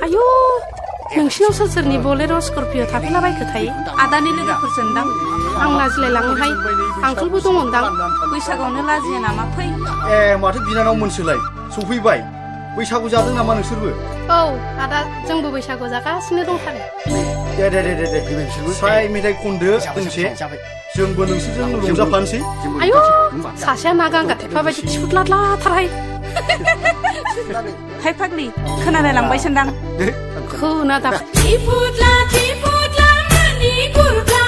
आयौ नोंसिनाव सोर सोरनि बलेर' स्करपिय' थाफैलाबायखो थायो आदानि लोगोफोरजोंदां आं लाजिलायलाङोहाय आंखोलबो दङदां बैसागोआवनो लाजियो नामा फै ए माथो बिनानाव मोनसोलाय सफैबाय बैसागु जादों नामा नोंसोरबो औ आदा जोंबो बैसागु जागासिनो दंथारो दे स्राय मेथाइ खनदो दोंसे जोंबो नोंसोरजों रंजाफानोसै आयौ सासेया ना गांगा थेफा बायदि थिफुदलादलाथारहाय हाय फाग्लि खोनालाय लांबायसोनदां खोनादा थिफुदला थिफुदला मानि गुरब्ला